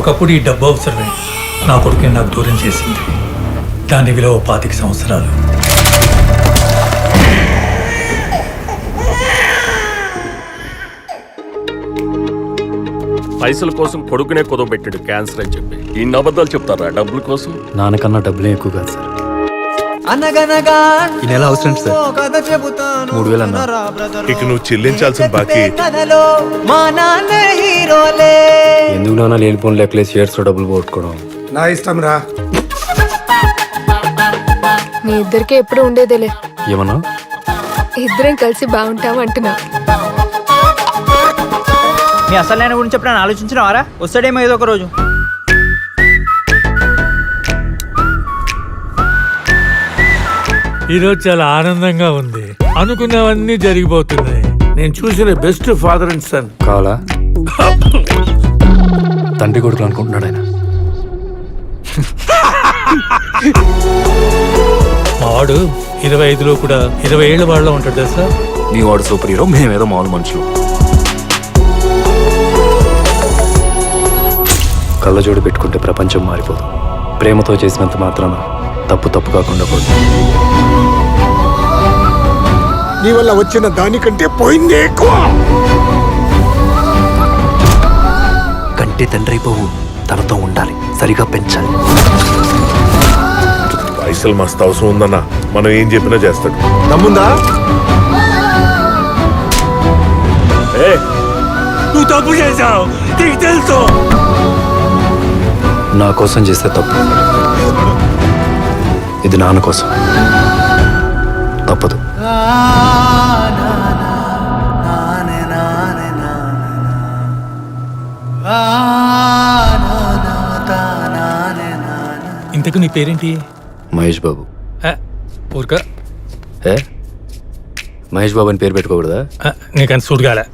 ఒకప్పుడు ఈ డబ్బు అవసరమే నా కొడుకుని నాకు దూరం చేసింది. దాని విలువ 25 సంవత్సరాలు. పైసల కోసం కొడుకునే కుదవబెట్టాడు క్యాన్సర్ అని చెప్పి ఇన్ని అబద్ధాలు చెప్తారా డబ్బుల కోసం? నాన్నకన్నా డబ్బులే ఎక్కువ కాదు సార్. అనగనగా ఈ నెల అవసరం సార్. కథ చెబుతాను 3000 అన్నా. ఇక నువ్వు చెల్లించాల్సిన బాకీ కథలో మా నాన్న హీరోలే. ఎందుకు నాన్న లేనిపోని లెక్కలేసి షేర్స్ డబ్బులు పోగొట్టుకోవడం? నా ఇష్టం రా. మీ ఇద్దరికి ఎప్పుడు ఉండేదేలే. ఏమన్నా? ఇద్దరం కలిసి బాగుంటాం అంటున్నా. మీ అసలు నేను గురించి ఎప్పుడైనా ఆలోచించినవారా? వస్తాడేమో ఏదో ఒక రోజు. ఈరోజు చాలా ఆనందంగా ఉంది. అనుకున్నవన్నీ జరిగిపోతున్నాయి. నేను చూసిన బెస్ట్ ఫాదర్ అండ్ సన్. కావాలా? తండ్రి కొడుకులు అనుకుంటున్నాడు ఆయన. మా వాడు 25లో కూడా 20 ఏళ్ళ వాళ్ళలో ఉంటాడు కదా సార్. నీ వాడు సూపర్ హీరో, మేమేదో మామూలు మనుషులు. కళ్ళజోడు పెట్టుకుంటే ప్రపంచం మారిపోదు. ప్రేమతో చేసినంత మాత్రాన తప్పు తప్పు కాకుండా పోదు. నీ వల్ల వచ్చిన దానికంటే పోయిందే ఎక్కువ. కంటే తండ్రి పోవు, తనతో ఉండాలి, సరిగా పెంచాలి. పైసలు మస్తు అవసరం ఉందన్నా, మనం ఏం చెప్పినా చేస్తాడు. దమ్ముందా? నువ్వు తప్పు చేశావు, నీకు తెలుసు. నా కోసం చేస్తే తప్పు, ఇది నాన్న కోసం. తప్పదు. ఇంతకు నీ పేరేంటి? మహేష్ బాబు. ఊరిక ఏ మహేష్ బాబు అని పేరు పెట్టుకోకూడదా? నీకని సూట్ కాలే.